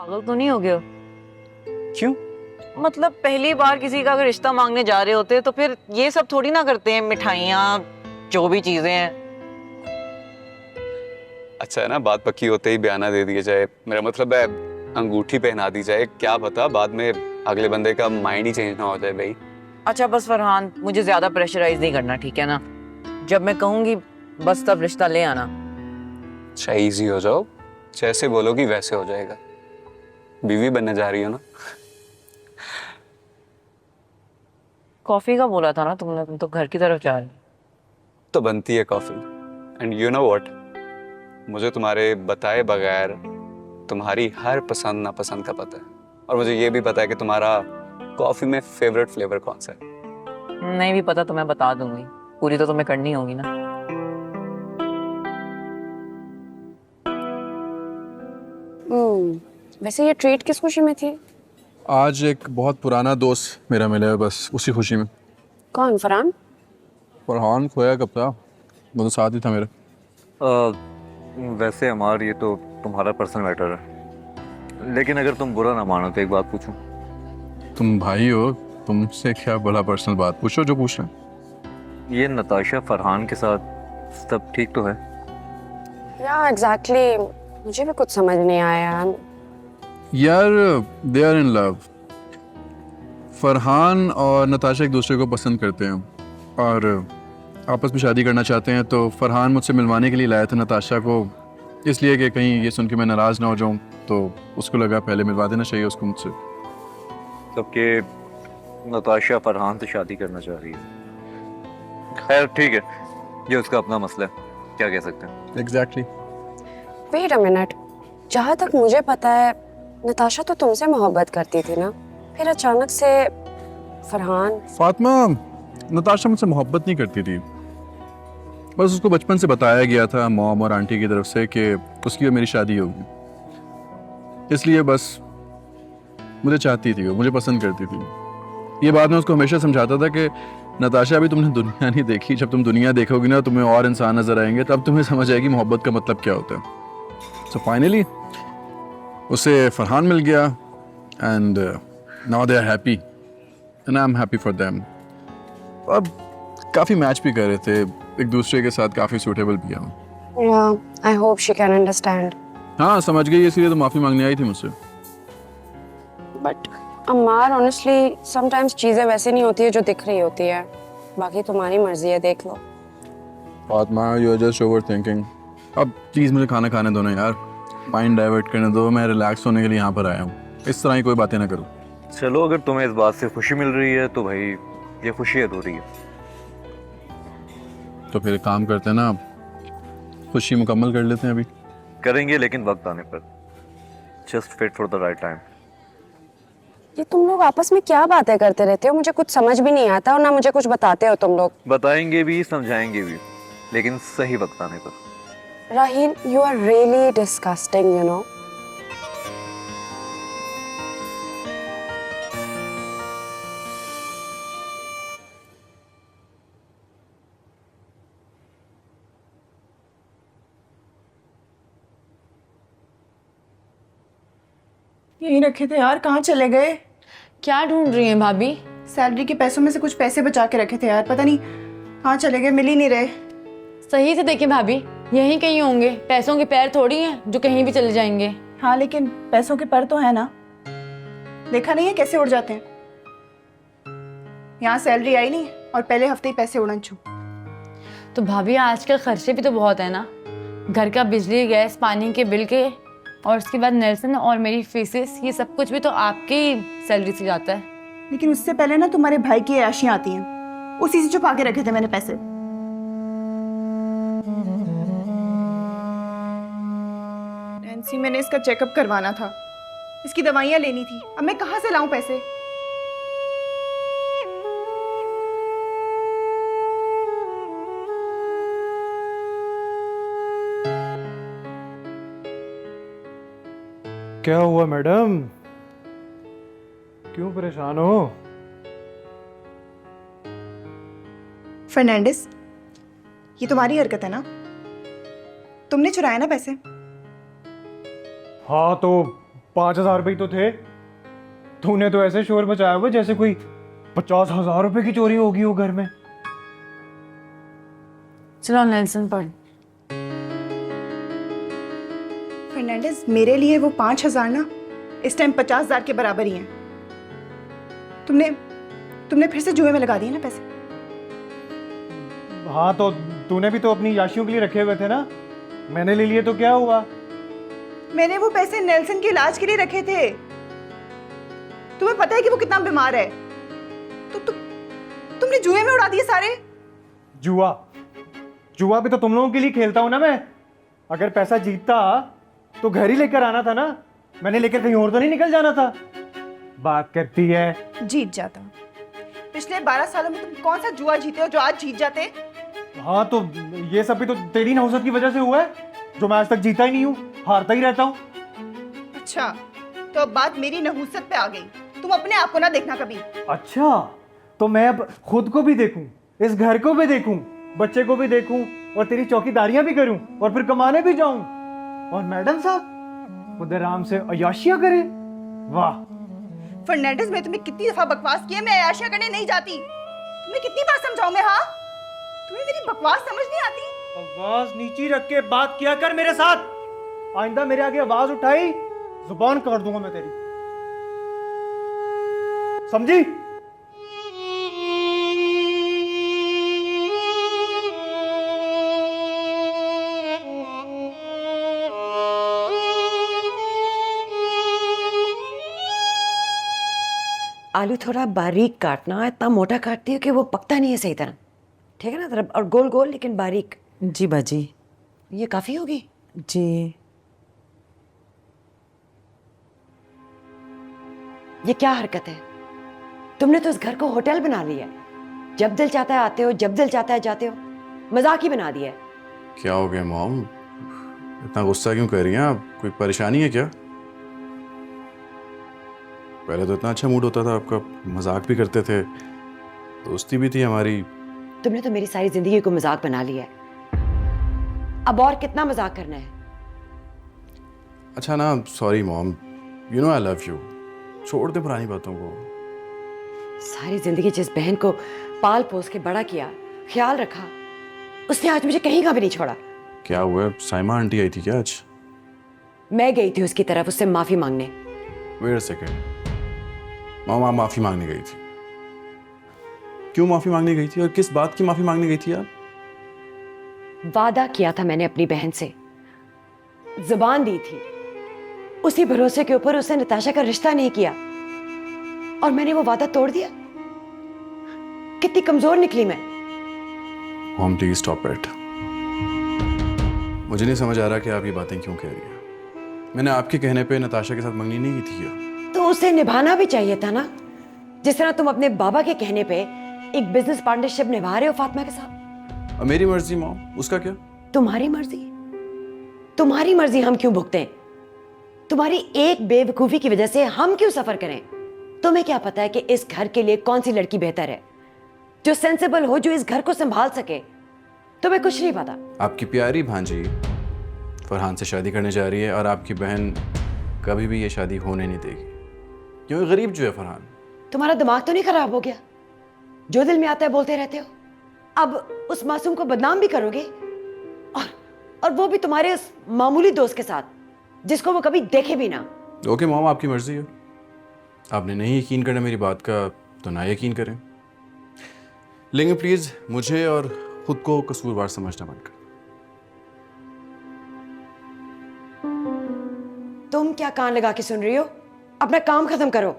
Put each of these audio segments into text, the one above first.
पागल तो नहीं हो गए हो? क्यों? मतलब पहली बार किसी का अगर रिश्ता मांगने जा रहे होते तो फिर ये सब थोड़ी ना करते हैं, मिठाइयाँ जो भी चीजें हैं। अच्छा है ना, बात पक्की होते ही बयाना दे दिया जाए। मेरा मतलब है अंगूठी पहना दी जाए, क्या पता बाद में अगले बंदे का माइंड ही चेंज ना हो जाए भाई। अच्छा बस फरहान, मुझे ज्यादा प्रेशराइज नहीं करना, ठीक है ना? जब मैं कहूंगी बस तब रिश्ता ले आना। अच्छा इजी हो जाओ, जैसे बोलोगी वैसे हो जाएगा। बीवी बनने जा रही हो ना? कॉफी का बोला था ना तुमने, तुम तो घर की तरफ जा रहे हो। तो बनती है coffee. And you know what, मुझे तुम्हारे बताए बगैर तुम्हारी हर पसंद नापसंद का पता है। और मुझे ये भी पता है कि तुम्हारा कॉफी में फेवरेट फ्लेवर कौन सा है। नहीं भी पता तो मैं बता दूंगी, पूरी तो तुम्हें करनी होगी ना। वैसे ये ट्रीट किस खुशी में थी? आज एक बहुत पुराना दोस्त मेरा मिला है, बस उसी खुशी में। कौन, फरहान? फरहान खोया कब था, वो तो साथ ही था मेरे। वैसे अमार, ये तो तुम्हारा पर्सनल मैटर है, लेकिन अगर तुम बुरा ना मानो तो एक बात पूछूं? तुम भाई हो, तुमसे क्या भला पर्सनल बात, पूछो जो पूछना है। ये नताशा फरहान के साथ सब ठीक तो है? या एग्जैक्टली, मुझे भी कुछ समझ नहीं आया। यार they are in love. Farhan और नताशा एक दूसरे को पसंद करते हैं और आपस में शादी करना चाहते हैं। तो फरहान मुझसे मिलवाने के लिए लाया था नताशा को, इसलिए कि कहीं ये सुन के मैं नाराज़ ना हो जाऊं, तो उसको लगा पहले मिलवा देना चाहिए उसको मुझसे। सबके नताशा फरहान से शादी करना चाह रही है। खैर ठीक है, ये उसका अपना मसला है, क्या कह सकते हैं। एग्जैक्टली। वेट अ मिनट, जहाँ तक मुझे पता है नताशा तो तुमसे मोहब्बत करती थी ना, फिर अचानक से फरहान। फातिमा, नताशा मुझसे मोहब्बत नहीं करती थी, बस उसको बचपन से बताया गया था मॉम और आंटी की तरफ से कि उसकी और मेरी शादी होगी, इसलिए बस मुझे चाहती थी, वो मुझे पसंद करती थी। ये बात मैं उसको हमेशा समझाता था कि नताशा, अभी तुमने दुनिया नहीं देखी, जब तुम दुनिया देखोगी ना तुम्हें और इंसान नजर आएंगे, तब तुम्हें समझ आएगी मोहब्बत का मतलब क्या होता है। सो फाइनली उसे फरहान मिल गया and now they are happy and I am happy for them. अब काफ़ी मैच भी कर रहे थे एक दूसरे के साथ, काफ़ी सूटेबल भी हैं। या I hope she can understand. हाँ समझ गई, इसलिए तो माफ़ी मांगने आई थी मुझसे। बट अम्मार, ऑनेस्टली समटाइम्स चीजें वैसे नहीं होती है जो दिख रही होती है। बाकी तुम्हारी मर्जी है, देख लो। Fatima, you are just over thinking. अब प्लीज़ मुझे खाना खाने दो ना यार, माइंड डाइवर्ट करने दो, मैं रिलैक्स होने के लिए यहाँ पर आया हूँ, इस तरह की कोई बातें ना करो। चलो, अगर तुम्हें इस बात से खुशी मिल रही है तो भाई ये खुशी अधूरी है। तो फिर काम करते हैं ना, खुशी मुकम्मल कर लेते हैं अभी। करेंगे, लेकिन वक्त आने पर। Just wait for the right time. ये तुम लोग आपस में क्या बातें करते रहते हो? मुझे कुछ समझ भी नहीं आता और ना मुझे कुछ बताते हो तुम लोग। बताएंगे भी, समझाएंगे भी, लेकिन सही वक्त आने पर। राहील, you are really disgusting, you know. यहीं रखे थे यार, कहाँ चले गए? क्या ढूंढ रही हैं भाभी? सैलरी के पैसों में से कुछ पैसे बचा के रखे थे यार, पता नहीं कहाँ चले गए, मिल ही नहीं रहे। सही से देखिए भाभी, यहीं कहीं होंगे, पैसों के पैर थोड़ी हैं जो कहीं भी चले जाएंगे। हाँ लेकिन पैसों के पर तो है ना, देखा नहीं है कैसे उड़ जाते हैं। यहाँ सैलरी आई नहीं और पहले हफ्ते ही पैसे उड़न छू। तो भाभी आजकल खर्चे भी तो बहुत है ना, घर का बिजली गैस पानी के बिल के, और उसके बाद नेल्सन और मेरी फीसेस, ये सब कुछ भी तो आपकी सैलरी से जाता है। लेकिन उससे पहले ना तुम्हारे भाई की अयाशियाँ आती हैं, उसी से छुपा के रखे थे मैंने पैसे। नैन्सी, मैंने इसका चेकअप करवाना था, इसकी दवाइयाँ लेनी थी, अब मैं कहाँ से लाऊं पैसे? क्या हुआ मैडम, क्यों परेशान हो? फर्नांडिस, ये तुम्हारी हरकत है ना? तुमने चुराया ना पैसे? हाँ तो 5,000 रुपये तो थे। तूने तो ऐसे शोर मचाया हुआ जैसे कोई 50,000 रुपए की चोरी होगी वो घर में। चलो नेल्सन पढ़। फर्नांडिस, मेरे लिए वो 5,000 ना इस टाइम 50,000 के बराबर ही हैं। तुमने फिर से जुए में लगा दिए ना पैसे। हाँ तो तूने भी तो अपनी याशियों के लिए रखे हुए थे ना, मैंने ले लिए तो क्या हुआ। मैंने वो पैसे नेल्सन के इलाज के लिए रखे थे। तुम्हें पता है कि वो कितना बीमार है। तुमने जुए में उड़ा दिए सारे। जुआ जुआ भी तो तुम लोगों के लिए खेलता हूं ना मैं। अगर पैसा जीतता तो घर ही लेकर आना था ना, मैंने लेकर कहीं और तो नहीं निकल जाना था। बात करती है। जीत जाता। पिछले 12 सालों में तुम कौन सा जुआ जीते हो जो आज जीत जाते। हाँ तो ये सब भी तो तेरी नहुसत की वजह से हुआ है, जो मैं आज तक जीता ही नहीं हूँ, हारता ही रहता हूँ। अच्छा, तो अब बात मेरी नहुसत पे आ गई। तुम अपने आप को ना देखना कभी। अच्छा, तो मैं अब खुद को भी देखूं, इस घर को भी देखूं, बच्चे को भी देखूं और तेरी चौकीदारियां भी करूं और फिर कमाने भी जाऊं, और मैडम साहब उधर आराम से अय्याशियां करें। वाह फर्नांडिस, मैं तुम्हें कितनी दफा बकवास की है, मैं अय्याशियां करने नहीं जाती। तुम्हें कितनी बार समझाऊं मैं। हाँ, तुम्हें मेरी बकवास समझ नहीं आती। आवाज नीची रख के बात किया कर मेरे साथ। आइंदा मेरे आगे आवाज उठाई जुबान काट दूंगा मैं तेरी, समझी। आलू थोड़ा बारीक काटना, इतना मोटा काटती है कि वो पकता नहीं है सही तरह, ठीक है ना। तरफ और गोल गोल लेकिन बारीक। जी बाजी। ये काफ़ी होगी जी। ये क्या हरकत है? तुमने तो इस घर को होटल बना लिया है। जब दिल चाहता है आते हो, जब दिल चाहता है जाते हो। मजाक ही बना दिया है। क्या हो गया मॉम, इतना गुस्सा क्यों कर रही हैं आप? कोई परेशानी है क्या? पहले तो इतना अच्छा मूड होता था आपका, मजाक भी करते थे, दोस्ती भी थी हमारी। तुमने तो मेरी सारी जिंदगी को मजाक बना लिया है। अब और कितना मजाक करना है? अच्छा ना, sorry mom, you know I love you. छोड़ दे पुरानी बातों को। सारी जिंदगी जिस बहन को पाल पोस के बड़ा किया, ख्याल रखा, उसने आज मुझे कहीं का भी नहीं छोड़ा। क्या हुआ, साइमा आंटी आई थी क्या आज? मैं गई थी उसकी तरफ उससे माफी मांगने। वेट अ सेकेंड मॉम, आप माफी मांगने गई थी? क्यों माफी मांगने गई थी और किस बात की माफी मांगने गई थी आप? वादा किया था मैंने अपनी बहन से, जुबान दी थी, उसी भरोसे के ऊपर उसने नताशा का रिश्ता नहीं किया और मैंने वो वादा तोड़ दिया। कितनी कमजोर निकली मैं। Mom please stop it. मुझे नहीं समझ आ रहा कि आप ये बातें क्यों कह रही हैं। मैंने आपके कहने पे नताशा के साथ मंगनी नहीं की थी क्या? तो उसे निभाना भी चाहिए था ना, जिस तरह तुम अपने बाबा के कहने पे एक बिजनेस पार्टनरशिप निभा रहे हो फातिमा के साथ। और मेरी मर्जी मॉम, उसका क्या? तुम्हारी मर्जी? तुम्हारी मर्जी हम क्यों भुगतें? तुम्हारी एक बेवकूफी की वजह से हम क्यों सफर करें? तुम्हें क्या पता है कि इस घर के लिए कौन सी लड़की बेहतर है, जो सेंसिबल हो, जो इस घर को संभाल सके? तुम्हें कुछ नहीं पता। आपकी प्यारी भांजी फरहान से शादी करने जा रही है और आपकी बहन कभी भी ये शादी होने नहीं देगी, क्योंकि गरीब जो है फरहान। तुम्हारा दिमाग तो नहीं खराब हो गया? जो दिल में आता है बोलते रहते हो। अब उस मासूम को बदनाम भी करोगे, और वो भी तुम्हारे उस मामूली दोस्त के साथ जिसको वो कभी देखे भी ना। ओके मॉम, आपकी मर्जी है। आपने नहीं यकीन करना मेरी बात का तो ना यकीन करें, लेकिन प्लीज मुझे और खुद को कसूरवार समझना बंद कर। तुम क्या कान लगा के सुन रही हो? अपना काम खत्म करो।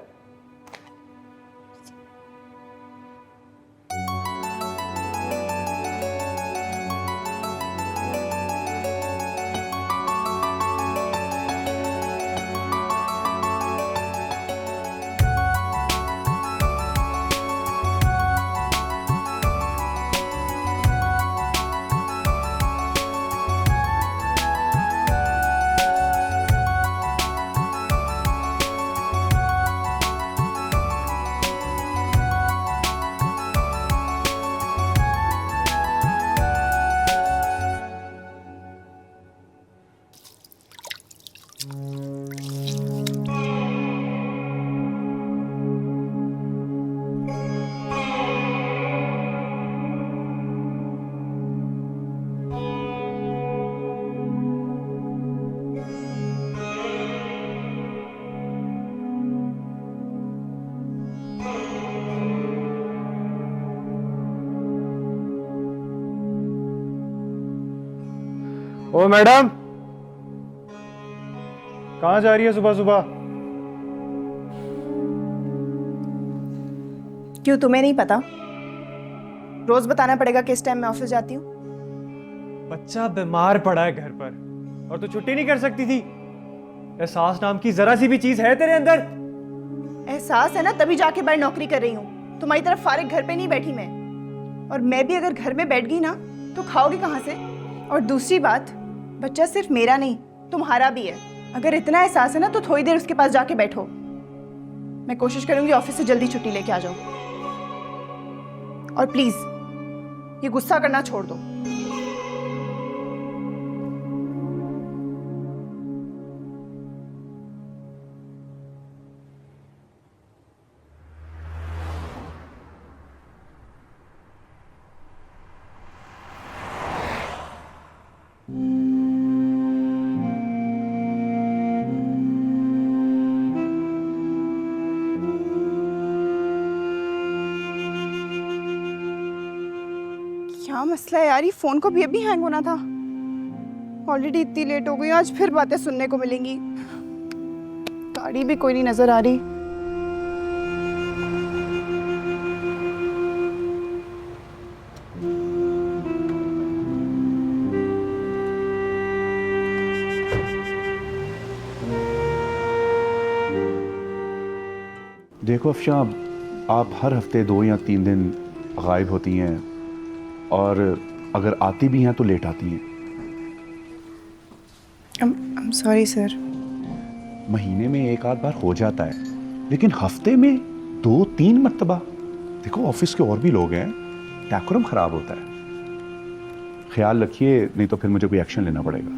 ओ मैडम, कहाँ जा रही है सुबह सुबह? क्यों, तुम्हें नहीं पता? रोज बताना पड़ेगा किस टाइम मैं ऑफिस जाती हूँ? बच्चा बीमार पड़ा है घर पर और तू छुट्टी नहीं कर सकती थी? एहसास नाम की जरा सी भी चीज है तेरे अंदर? एहसास है ना, तभी जाके बाहर नौकरी कर रही हूँ। तुम्हारी तरफ फारिग घर पे नहीं बैठी मैं। और मैं भी अगर घर में बैठ गई ना तो खाओगे कहाँ से? और दूसरी बात, बच्चा सिर्फ मेरा नहीं तुम्हारा भी है। अगर इतना एहसास है ना तो थोड़ी देर उसके पास जाके बैठो। मैं कोशिश करूंगी ऑफिस से जल्दी छुट्टी लेके आ जाऊं। और प्लीज ये गुस्सा करना छोड़ दो। क्या मसला है यार, ये फोन को भी अभी हैंग होना था। ऑलरेडी इतनी लेट हो गई, आज फिर बातें सुनने को मिलेंगी। गाड़ी भी कोई नहीं नजर आ रही। देखो अफशा, आप हर हफ्ते 2 या 3 दिन गायब होती हैं और अगर आती भी हैं तो लेट आती हैं। I'm sorry sir. महीने में 1 आध बार हो जाता है, लेकिन हफ्ते में 2-3 मरतबा? देखो ऑफिस के और भी लोग हैं, डेकोरम खराब होता है। ख्याल रखिए, नहीं तो फिर मुझे कोई एक्शन लेना पड़ेगा।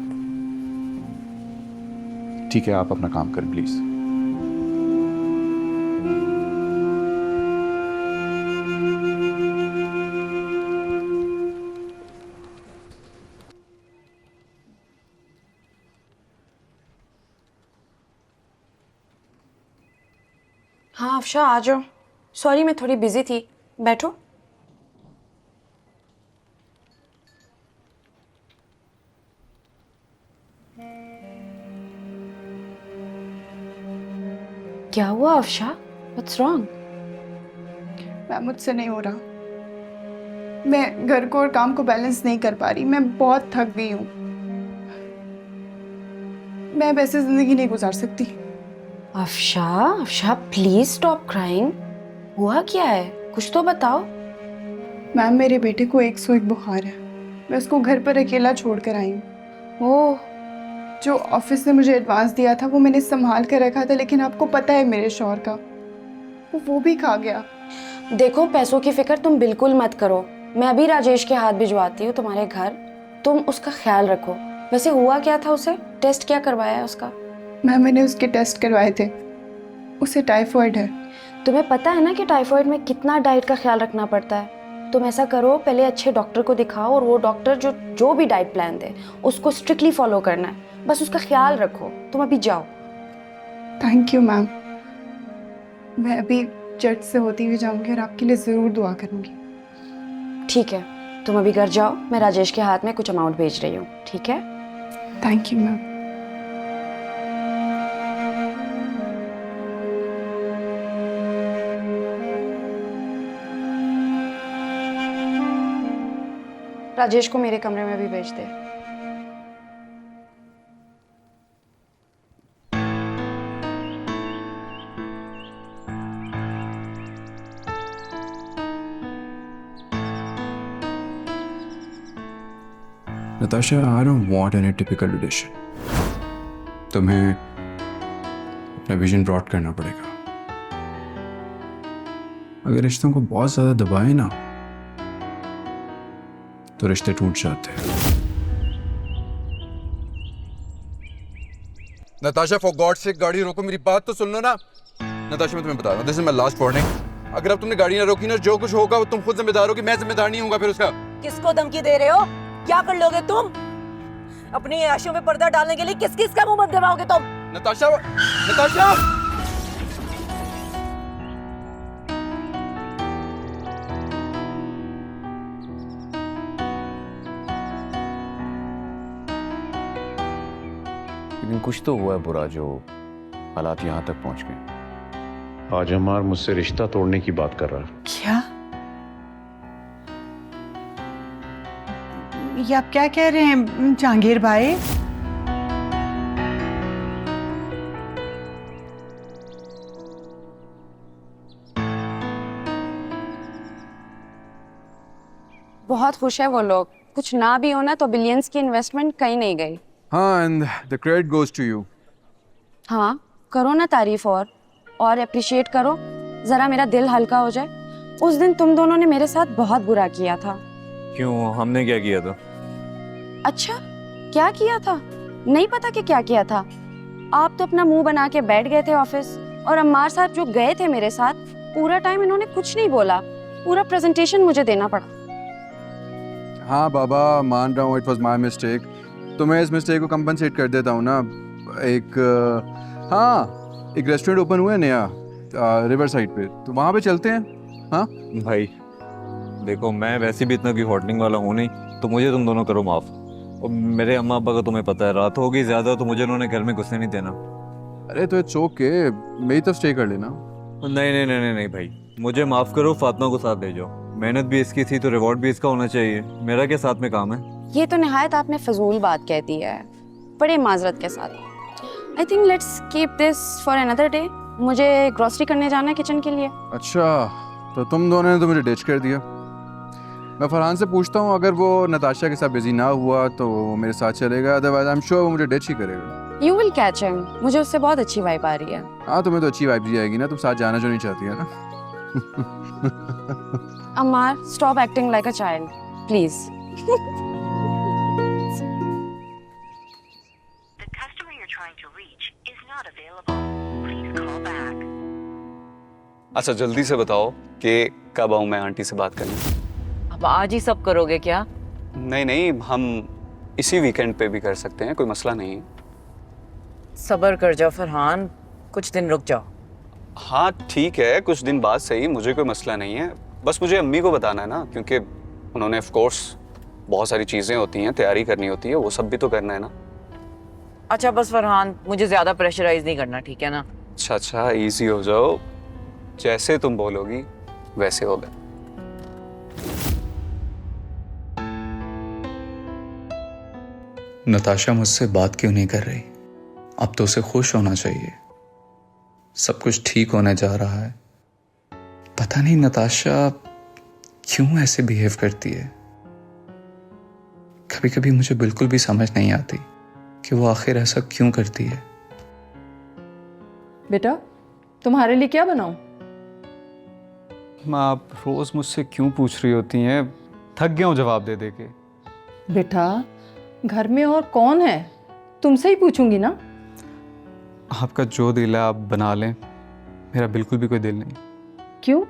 ठीक है, आप अपना काम करें प्लीज़। हाँ अफशा, आ जाओ। सॉरी, मैं थोड़ी बिजी थी। बैठो। क्या हुआ अफशा? What's wrong? मैं मुझसे नहीं हो रहा। मैं घर को और काम को बैलेंस नहीं कर पा रही। मैं बहुत थक गई हूँ। मैं वैसे जिंदगी नहीं गुजार सकती। Afsha, Afsha please stop crying. हुआ क्या है? कुछ तो बताओ। मैम, मेरे बेटे को 101 बुखार है। मैं उसको घर पर अकेला छोड़ कर आई हूँ। ओह, जो ऑफिस ने मुझे एडवांस दिया था वो मैंने संभाल कर रखा था, लेकिन आपको पता है मेरे शौहर का, वो भी खा गया। देखो पैसों की फिक्र तुम बिल्कुल मत करो। मैं अभी राजेश के हाथ भिजवाती हूँ तुम्हारे घर। तुम उसका ख्याल रखो। वैसे हुआ क्या था उसे? टेस्ट क्या करवाया है उसका? मैम, मैंने उसके टेस्ट करवाए थे। उसे टाइफॉइड है। तुम्हें पता है ना कि टाइफॉइड में कितना डाइट का ख्याल रखना पड़ता है। तुम ऐसा करो, पहले अच्छे डॉक्टर को दिखाओ और वो डॉक्टर जो भी डाइट प्लान दे उसको स्ट्रिक्टली फॉलो करना है। बस उसका ख्याल रखो। तुम अभी जाओ। Thank you ma'am. मैं अभी चर्च से होती हुई जाऊंगी और आपके लिए ज़रूर दुआ करूंगी। ठीक है, तुम अभी घर जाओ। मैं राजेश के हाथ में कुछ अमाउंट भेज रही हूँ। ठीक है? Thank you ma'am. राजेश को मेरे कमरे में भी भेज दे। Natasha, I don't want any typical relation. तुम्हें अपना विजन ब्रॉड करना पड़ेगा। अगर रिश्तों को बहुत ज्यादा दबाए ना तो रिश्ते टूट जाते हैं। नताशा, फॉर गॉड से गाड़ी रोको, मेरी बात तो सुन लो ना। नताशा, मैं तुम्हें बता रहा हूँ, this is my last warning. अगर अब तुमने गाड़ी ना रोकी ना, जो कुछ होगा वो तुम खुद जिम्मेदार हो, कि मैं जिम्मेदार नहीं हूँ फिर उसका। किसको धमकी दे रहे हो? क्या कर लोगे तुम? अपनी आशियों में पर्दा डालने के लिए किस किस का मुंह मत दबाओगे तुम? नताशा, नताशा! कुछ तो हुआ है बुरा जो हालात यहाँ तक पहुँच गए। आज अमार मुझसे रिश्ता तोड़ने की बात कर रहा है। क्या? ये आप क्या कह रहे हैं जहांगीर भाई? बहुत खुश है वो लोग। कुछ ना भी होना तो बिलियंस की इन्वेस्टमेंट कहीं नहीं गई। हाँ, and the credit goes to you. हाँ, करो ना तारीफ और अप्रिशिएट करो, ज़रा मेरा दिल हल्का हो जाए। उस दिन तुम दोनों ने मेरे साथ बहुत बुरा किया था। क्यों, हमने क्या किया था? अच्छा, क्या किया था? नहीं पता कि क्या किया था? आप तो अपना मुंह बना के बैठ गए थे ऑफिस, और अम्मार साहब जो गए थे मेरे साथ, पूरा टाइम इन्होंने कुछ नहीं बोला। पूरा प्रेजेंटेशन मुझे देना पड़ा। हाँ बाबा, मान रहा हूँ, इट वॉज माई मिस्टेक। तो मैं इस मिस्टेक को कंपनसेट कर देता हूँ ना। एक रेस्टोरेंट ओपन हुआ है नया रिवर साइड पे, तो वहाँ पे चलते हैं। हाँ भाई देखो, मैं वैसे भी इतना कोई होटलिंग वाला हूँ नहीं, तो मुझे तुम दोनों करो माफ। और मेरे अम्मा अब्बा का तुम्हें पता है, रात हो गई ज़्यादा तो मुझे उन्होंने घर में घुसने नहीं देना। अरे तो इट्स ओके, मेरी तो स्टे कर लेना। नहीं नहीं नहीं नहीं नहीं भाई, मुझे माफ़ करो, फातिमा को साथ ले जाओ। मेहनत भी इसकी थी तो रिवॉर्ड भी इसका होना चाहिए। मेरा क्या साथ में काम है? ये तो निहायत आपने फजूल बात कह दी है, बड़े माजरत के साथ। I think let's keep this for another day. मुझे ग्रोसरी करने जाना है किचन के लिए। अच्छा, तो तुम दोनों ने तो मुझे डिच कर दिया। मैं फरहान से पूछता हूँ, अगर वो नताशा के साथ बिजी ना हुआ तो वो मेरे साथ चलेगा, अदरवाइज आई एम श्योर वो मुझे डिच ही करेगा। You will catch him. मुझे उससे बहुत अच्छी वाइब आ रही है। हाँ, तुम्हें तो अच्छी वाइब भी आएगी ना, तुम साथ जाना जो नहीं चाहती है ना। Ammar, stop acting like a child please. अच्छा जल्दी से बताओ कि कब आऊँ मैं आंटी से बात करने? अब आज ही सब करोगे क्या? नहीं नहीं, हम इसी वीकेंड पे भी कर सकते हैं, कोई मसला नहीं है। सब्र कर जाओ फरहान, कुछ दिन रुक जाओ। हाँ ठीक है, कुछ दिन बाद सही, मुझे कोई मसला नहीं है। बस मुझे अम्मी को बताना है ना, क्योंकि उन्होंने ऑफ कोर्स बहुत सारी चीज़ें होती हैं, तैयारी करनी होती है, वो सब भी तो करना है ना। अच्छा बस फरहान, मुझे ज़्यादा प्रेशराइज नहीं करना, ठीक है ना? अच्छा, इजी हो जाओ, जैसे तुम बोलोगी वैसे होगा। नताशा मुझसे बात क्यों नहीं कर रही? अब तो उसे खुश होना चाहिए, सब कुछ ठीक होने जा रहा है। पता नहीं नताशा क्यों ऐसे बिहेव करती है। कभी कभी मुझे बिल्कुल भी समझ नहीं आती कि वो आखिर ऐसा क्यों करती है। बेटा, तुम्हारे लिए क्या बनाऊं? माँ, आप रोज मुझसे क्यों पूछ रही होती हैं? थक गया हूँ जवाब दे दे के। बेटा, घर में और कौन है? तुमसे ही पूछूंगी ना। आपका जो दिल है आप बना लें, मेरा बिल्कुल भी कोई दिल नहीं। क्यों,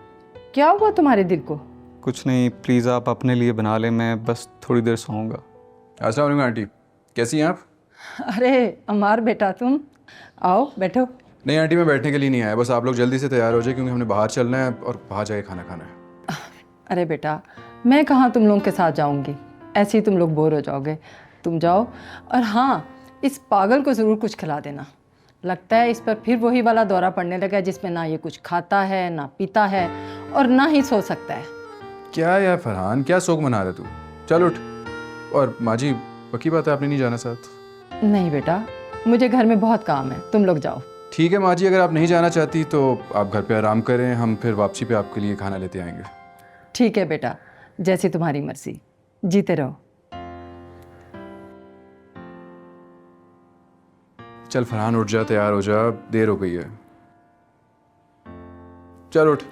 क्या हुआ तुम्हारे दिल को? कुछ नहीं, प्लीज़ आप अपने लिए बना लें, मैं बस थोड़ी देर सोऊंगा। अस्सलाम वालेकुम आंटी, कैसी हैं आप? अरे अमार बेटा, तुम आओ बैठो। नहीं आंटी, मैं बैठने के लिए नहीं आया, बस आप लोग जल्दी से तैयार हो जाए क्योंकि हमने बाहर चलना है और बाहर जाके खाना खाना है। अरे बेटा, मैं कहाँ तुम लोगों के साथ जाऊंगी, ऐसे ही तुम लोग बोर हो जाओगे। तुम जाओ, और हाँ, इस पागल को ज़रूर कुछ खिला देना। लगता है इस पर फिर वही वाला दौरा पड़ने लगा जिसमें ना ये कुछ खाता है, ना पीता है, और ना ही सो सकता है। क्या यार फरहान, क्या शौक मना रहे तू? चल उठ। और माँ जी, पक्की बात है आपने नहीं जाना साथ? नहीं बेटा, मुझे घर में बहुत काम है, तुम लोग जाओ। ठीक है माँ जी, अगर आप नहीं जाना चाहती तो आप घर पे आराम करें, हम फिर वापसी पे आपके लिए खाना लेते आएंगे। ठीक है बेटा, जैसी तुम्हारी मर्जी, जीते रहो। चल फरहान उठ जा, तैयार हो जा, देर हो गई है। चल उठ।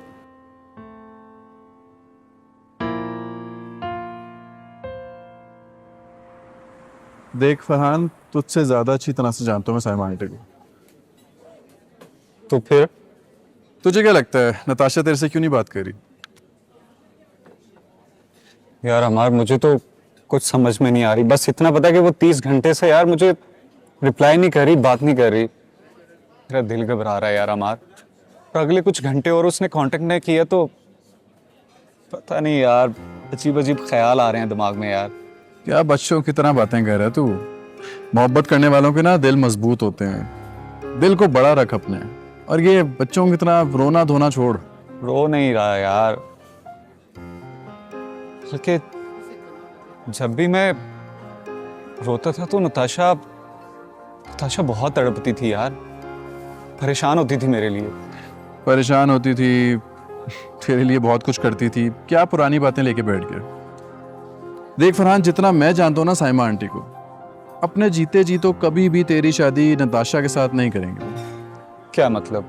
देख फरहान, तुझसे ज्यादा अच्छी तरह से जानता हूँ मैं साइमा आंटी को। तो फिर तुझे क्या लगता है नताशा तेरे से क्यों नहीं बात करी? यार अमार, मुझे तो कुछ समझ में नहीं आ रही। बस इतना पता है कि वो 30 घंटे से यार मुझे रिप्लाई नहीं कर रही, बात नहीं कर रही। मेरा दिल घबरा रहा है यार अमार। और अगले कुछ घंटे और उसने कांटेक्ट नहीं किया तो पता नहीं यार, अजीब अजीब ख्याल आ रहे हैं दिमाग में यार। क्या बच्चों की तरह बातें कर रहा है तू? मोहब्बत करने वालों के ना दिल मजबूत होते हैं, दिल को बड़ा रख अपने। और ये बच्चों की तरह रोना धोना छोड़। रो नहीं रहा यार, बल्कि जब भी मैं रोता था तो नताशा बहुत तड़पती थी यार, परेशान होती थी मेरे लिए। परेशान होती थी, तेरे लिए बहुत कुछ करती थी, क्या पुरानी बातें लेके बैठ गए। देख फरहान, जितना मैं जानता हूँ ना साइमा आंटी को, अपने जीते जी तो कभी भी तेरी शादी नताशा के साथ नहीं करेंगे। क्या मतलब?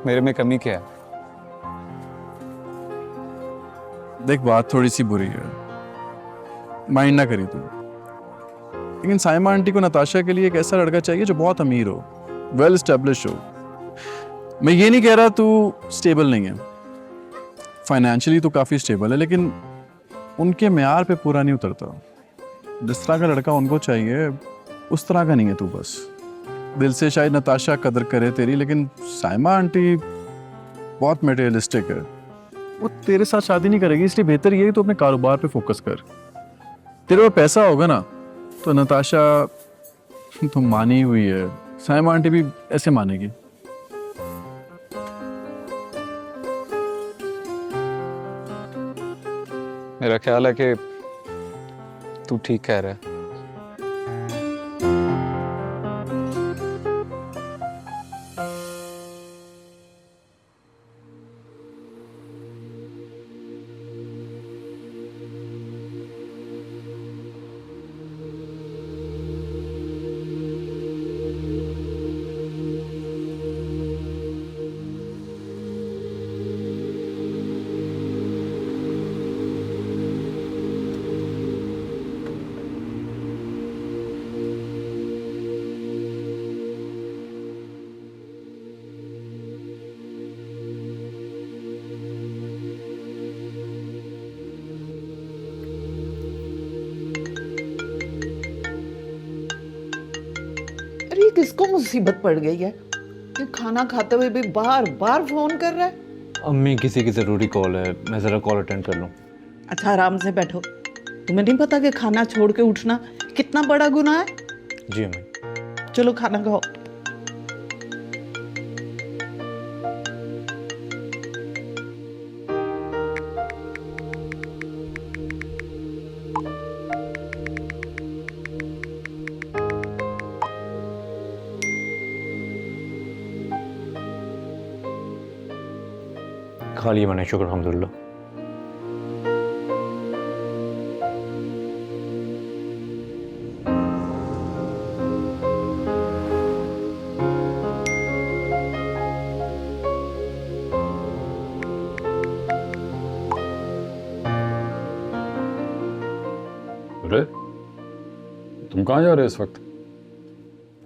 मेरे में कमी क्या है? देख बात थोड़ी सी बुरी है, माइंड ना करी तू, लेकिन साइमा आंटी को नताशा के लिए एक ऐसा लड़का चाहिए जो बहुत अमीर हो, वेल एस्टेब्लिश हो। मैं ये नहीं कह रहा तू स्टेबल नहीं है, फाइनेंशियली तो काफ़ी स्टेबल है, लेकिन उनके म्यार पे पूरा नहीं उतरता। जिस तरह का लड़का उनको चाहिए उस तरह का नहीं है तू। बस दिल से शायद नताशा कदर करे तेरी, लेकिन साइमा आंटी बहुत मटेरियलिस्टिक है, वो तेरे साथ शादी नहीं करेगी। इसलिए बेहतर ये है तो अपने कारोबार पे फोकस कर। तेरे पास पैसा होगा ना तो नताशा तो मानी हुई है, साइमा आंटी भी ऐसे मानेगी। मेरा ख्याल है कि तू ठीक कह रहा है। अरे किसको मुसीबत पड़ गई है? ये खाना खाते हुए भी बार बार फोन कर रहा है। अम्मी किसी की ज़रूरी कॉल है, मैं ज़रा कॉल अटेंड कर लूँ। अच्छा आराम से बैठो। तुम्हें नहीं पता कि खाना छोड़ के उठना कितना बड़ा गुनाह है? जी अम्मी। चलो खाना खाओ। खा लिया मैंने, शुक्र अल्हम्दुलिल्लाह। अरे तुम कहाँ जा रहे हो इस वक्त?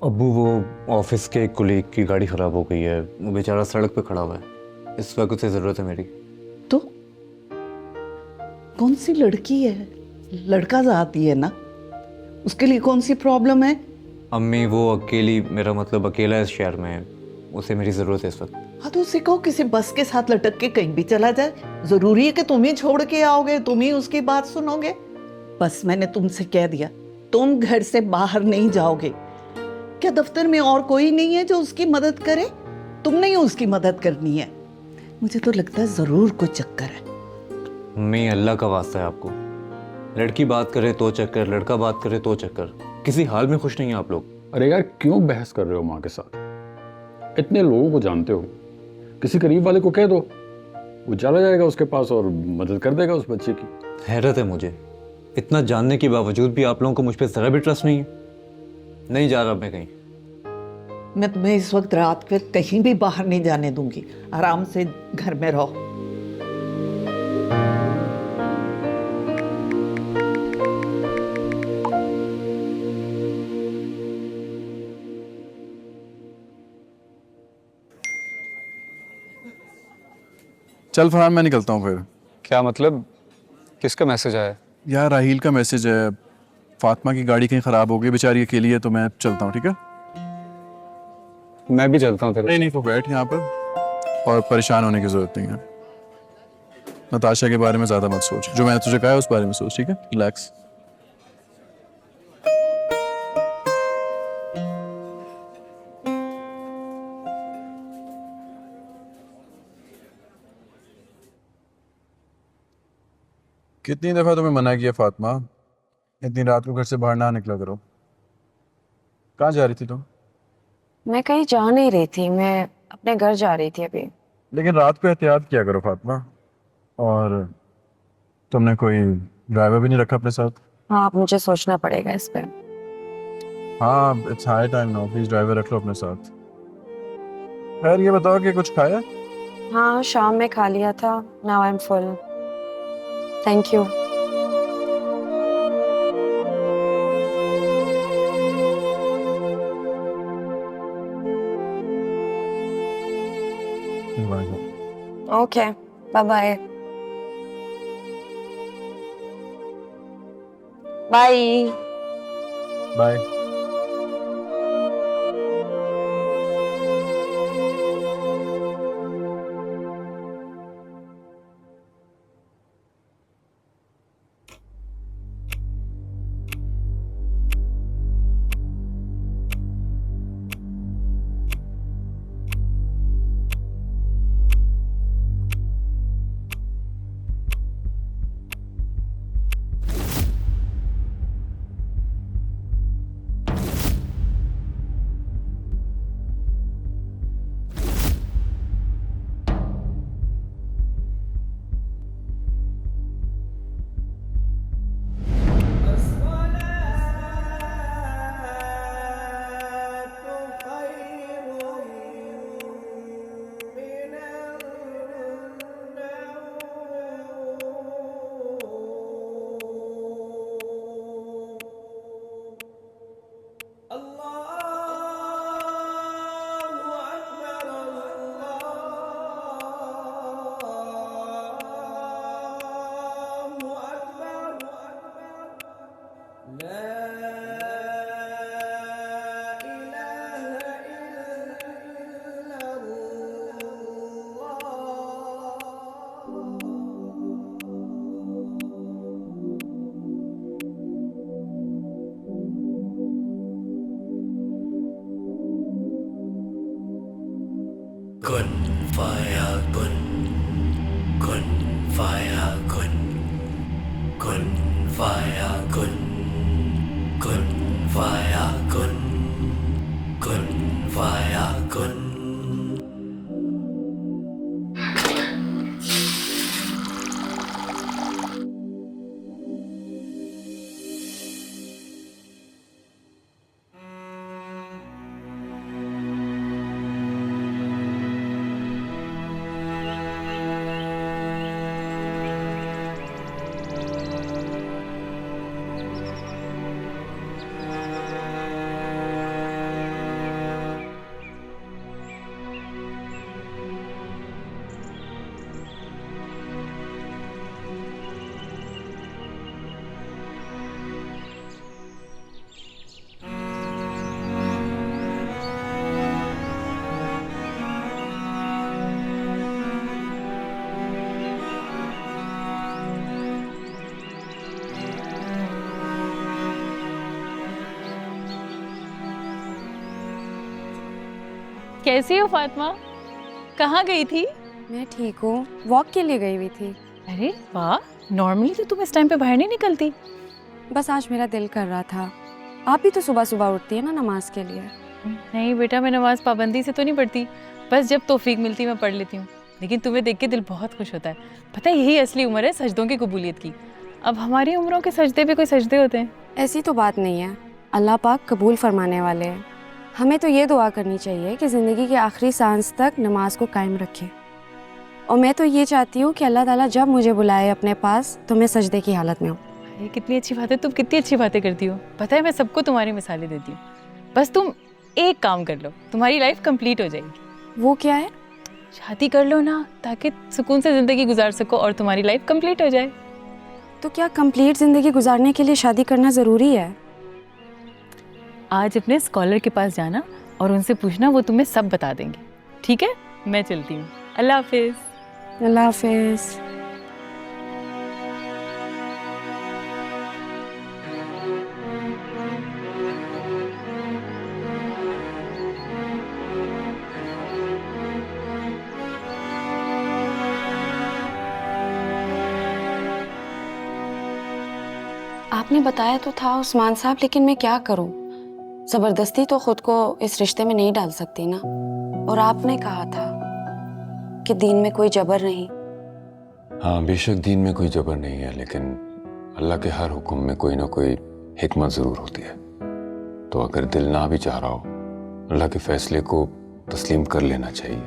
अब्बू वो ऑफिस के एक कोलीग की गाड़ी ख़राब हो गई है, वो बेचारा सड़क पे खड़ा हुआ है, इस वक्त उसे ज़रूरत है मेरी। तो कौन सी लड़की है? लड़का जाती है ना, उसके लिए कौन सी प्रॉब्लम है? अम्मी वो अकेली, मेरा मतलब अकेला इस शहर में है, उसे मेरी ज़रूरत है इस वक्त। हाँ तो उसे कहो किसी बस के साथ लटक के कहीं भी चला जाए। जरूरी है कि तुम ही छोड़ के आओगे, तुम ही उसकी बात सुनोगे? बस मैंने तुमसे कह दिया, तुम घर से बाहर नहीं जाओगे। क्या दफ्तर में और कोई नहीं है जो उसकी मदद करे? तुमने ही उसकी मदद करनी है। मुझे तो लगता है जरूर कोई चक्कर है। अम्मी अल्लाह का वास्ता है आपको, लड़की बात करे तो चक्कर, लड़का बात करे तो चक्कर, किसी हाल में खुश नहीं है आप लोग। अरे यार क्यों बहस कर रहे हो माँ के साथ? इतने लोगों को जानते हो, किसी करीब वाले को कह दो, वो चला जाएगा उसके पास और मदद कर देगा उस बच्चे की। हैरत है मुझे, इतना जानने के बावजूद भी आप लोगों को मुझ पर ज़रा भी ट्रस्ट नहीं है। नहीं जा रहा मैं कहीं। मैं तुम्हें इस वक्त रात पे कहीं भी बाहर नहीं जाने दूंगी। आराम से घर में रहो। चल फरहान मैं निकलता हूँ फिर। क्या मतलब? किसका मैसेज आया? यार राहील का मैसेज है, फातिमा की गाड़ी कहीं ख़राब हो गई, बेचारी अकेली है, तो मैं चलता हूँ। ठीक है? मैं भी चलता हूँ। नहीं तो बैठ यहाँ पर, और परेशान होने की ज़रूरत नहीं है। नताशा के बारे में ज़्यादा मत सोच, जो मैंने तुझे कहा है उस बारे में सोच। ठीक है? रिलैक्स। कितनी दफ़ा तुम्हें मना किया फातिमा, इतनी रात को घर से बाहर ना निकला करो। कहाँ जा रही थी तुम? मैं कहीं जा नहीं रही थी, मैं अपने घर जा रही थी अभी। लेकिन रात को एहतियात किया करो फातिमा। और तुमने कोई ड्राइवर भी नहीं रखा अपने साथ? हाँ, अब मुझे सोचना पड़ेगा इस पे। हाँ, it's high time now, please driver रख लो अपने साथ। खैर ये बताओ कि कुछ खाया? हाँ, शाम में खा लिया था। Now I am full, thank you. Okay, bye bye. Bye bye. कैसी हो फातिमा? कहाँ गई थी? मैं ठीक हूँ, वॉक के लिए गई हुई थी। अरे वाह, नॉर्मली तो तुम इस टाइम पे बाहर नहीं निकलती। बस आज मेरा दिल कर रहा था। आप भी तो सुबह सुबह उठती है ना नमाज के लिए। नहीं बेटा, मैं नमाज पाबंदी से तो नहीं पढ़ती, बस जब तौफीक मिलती मैं पढ़ लेती हूँ। लेकिन तुम्हें देख के दिल बहुत खुश होता है। पता है, यही असली उम्र है सजदों की कबूलियत की। अब हमारी उम्रों के सजदे पे कोई सजदे होते हैं? ऐसी तो बात नहीं है, अल्लाह पाक कबूल फरमाने वाले हैं। हमें तो ये दुआ करनी चाहिए कि ज़िंदगी के आखिरी सांस तक नमाज को कायम रखे। और मैं तो ये चाहती हूँ कि अल्लाह ताला जब मुझे बुलाए अपने पास तो मैं सजदे की हालत में हूँ। ये कितनी अच्छी बात है, तुम कितनी अच्छी बातें करती हो। पता है, मैं सबको तुम्हारी मिसालें देती हूँ। बस तुम एक काम कर लो, तुम्हारी लाइफ कंप्लीट हो जाएगी। वो क्या है? शादी कर लो ना, ताकि सुकून से ज़िंदगी गुजार सको और तुम्हारी लाइफ कंप्लीट हो जाए। तो क्या कंप्लीट ज़िंदगी गुजारने के लिए शादी करना ज़रूरी है? आज अपने स्कॉलर के पास जाना और उनसे पूछना, वो तुम्हें सब बता देंगे। ठीक है, मैं चलती हूँ। अल्लाह हाफिज़। अल्लाह हाफिज़। आपने बताया तो था उस्मान साहब, लेकिन मैं क्या करूं? जबरदस्ती तो खुद को इस रिश्ते में नहीं डाल सकती ना। और आपने कहा था कि दीन में कोई जबर नहीं। हाँ, बेशक दीन में कोई जबर नहीं है, लेकिन अल्लाह के हर हुक्म में कोई ना कोई हिकमत ज़रूर होती है। तो अगर दिल ना भी चाह रहा हो, अल्लाह के फैसले को तस्लीम कर लेना चाहिए,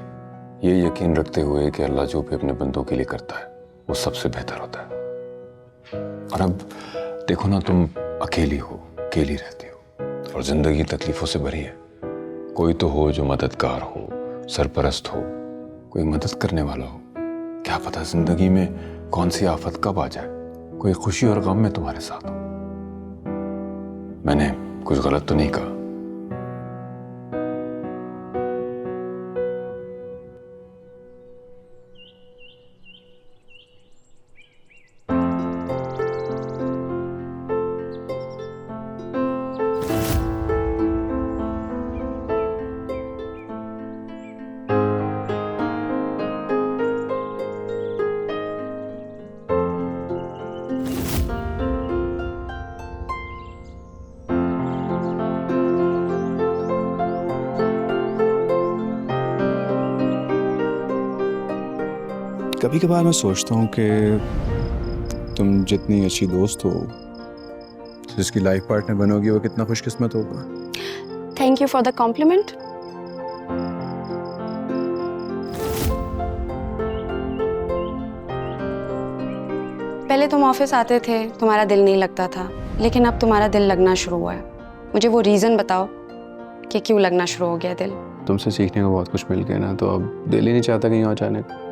ये यकीन रखते हुए कि अल्लाह जो भी अपने बंदों के लिए करता है वो सबसे बेहतर होता है। और अब देखो ना, तुम अकेली हो, अकेली रहती हो और ज़िंदगी तकलीफ़ों से भरी है। कोई तो हो जो मददगार हो, सरपरस्त हो, कोई मदद करने वाला हो। क्या पता ज़िंदगी में कौन सी आफत कब आ जाए, कोई खुशी और गम में तुम्हारे साथ हो। मैंने कुछ गलत तो नहीं कहा? कभी कभार मैं सोचता हूँ कि तुम जितनी अच्छी दोस्त हो, जिसकी लाइफ पार्टनर बनोगी, वो कितना खुशकिस्मत होगा। Thank you for the compliment. पहले तुम ऑफिस आते थे, तुम्हारा दिल नहीं लगता था, लेकिन अब तुम्हारा दिल लगना शुरू हुआ है। मुझे वो रीज़न बताओ कि क्यों लगना शुरू हो गया दिल। तुमसे सीखने को बहुत कुछ मिल गया ना, तो अब दिल ही नहीं चाहता कहीं और जाने को।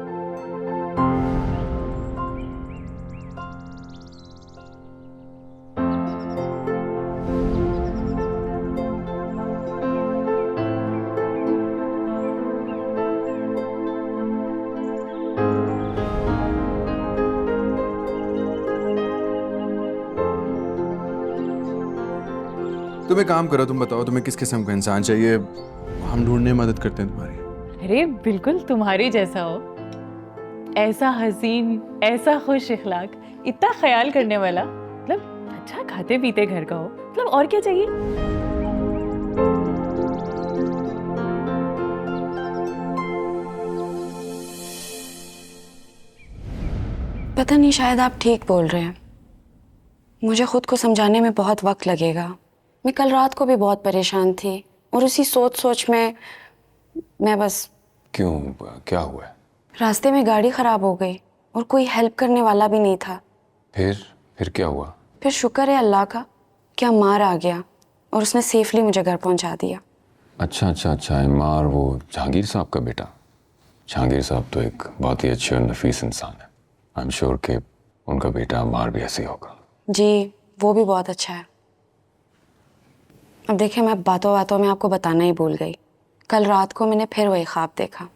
तुम एक काम करो, तुम बताओ तुम्हें किस किस्म का इंसान चाहिए, हम ढूंढने में मदद करते हैं तुम्हारी। अरे बिल्कुल तुम्हारी जैसा हो, ऐसा हसीन, ऐसा खुश इखलाक, इतना ख्याल करने वाला, मतलब अच्छा खाते पीते घर का हो, मतलब और क्या चाहिए। पता नहीं, शायद आप ठीक बोल रहे हैं। मुझे खुद को समझाने में बहुत वक्त लगेगा। मैं कल रात को भी बहुत परेशान थी और उसी सोच सोच में मैं बस। क्यों, क्या हुआ है? रास्ते में गाड़ी खराब हो गई और कोई हेल्प करने वाला भी नहीं था। फिर क्या हुआ? फिर शुक्र है अल्लाह का कि अम्मार आ गया और उसने सेफली मुझे घर पहुंचा दिया। अच्छा, इमार वो जहांगीर साहब का बेटा। जहांगीर साहब तो एक बहुत ही अच्छे और नफीस इंसान है। आई एम श्योर कि उनका बेटा अम्मार भी ऐसे ही होगा। जी, वो भी बहुत अच्छा है। अब देखिए, मैं बातों बातों में आपको बताना ही भूल गई। कल रात को मैंने फिर वही ख्वाब देखा।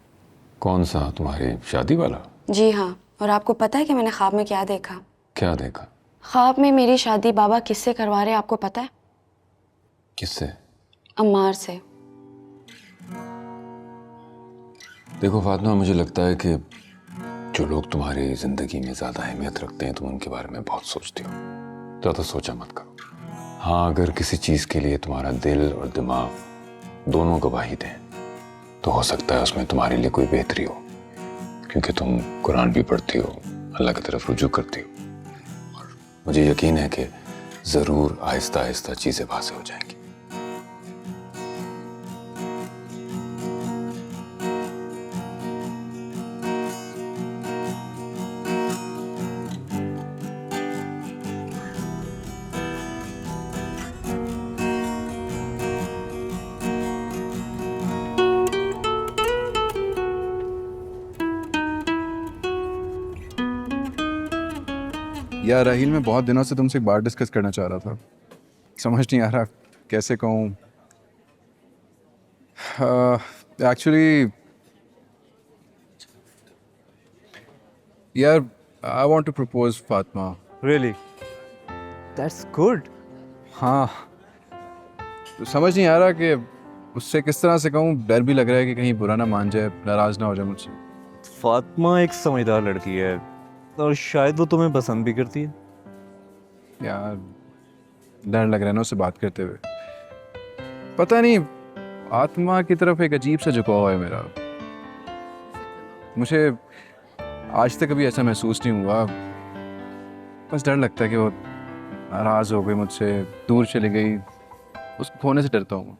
कौन सा, तुम्हारी शादी वाला? जी हाँ, और आपको पता है कि मैंने ख्वाब में क्या देखा? क्या देखा? ख्वाब में मेरी शादी बाबा किससे करवा रहे हैं, आपको पता है? किससे? अम्मार से। देखो फातिमा, मुझे लगता है कि जो लोग तुम्हारी जिंदगी में ज्यादा अहमियत रखते हैं, तुम उनके बारे में बहुत सोचती हो। ज्यादा सोचा मत करो। हाँ, अगर किसी चीज के लिए तुम्हारा दिल और दिमाग दोनों गवाही दें, तो हो सकता है उसमें तुम्हारे लिए कोई बेहतरी हो, क्योंकि तुम कुरान भी पढ़ती हो, अल्लाह की तरफ रुजू करती हो। और मुझे यकीन है कि जरूर आहिस्ता आहिस्ता चीजें वाज़ेह हो जाएंगी। यार राहिल, मैं बहुत दिनों से तुमसे एक बात डिस्कस करना चाह रहा था, समझ नहीं आ रहा कैसे कहूँ। एक्चुअली यार, I want to propose Fatima. Really? That's good. हाँ, तो समझ नहीं आ रहा कि उससे किस तरह से कहूँ। डर भी लग रहा है कि कहीं बुरा ना मान जाए, नाराज ना हो जाए मुझसे। फातिमा एक समझदार लड़की है और शायद वो तुम्हें पसंद भी करती है। यार डर लग रहा है ना उससे बात करते हुए। पता नहीं, आत्मा की तरफ एक अजीब सा झुकाव है मेरा। मुझे आज तक कभी ऐसा महसूस नहीं हुआ। बस डर लगता है कि वो नाराज़ हो गई मुझसे, दूर चली गई, उसको खोने से डरता हूँ।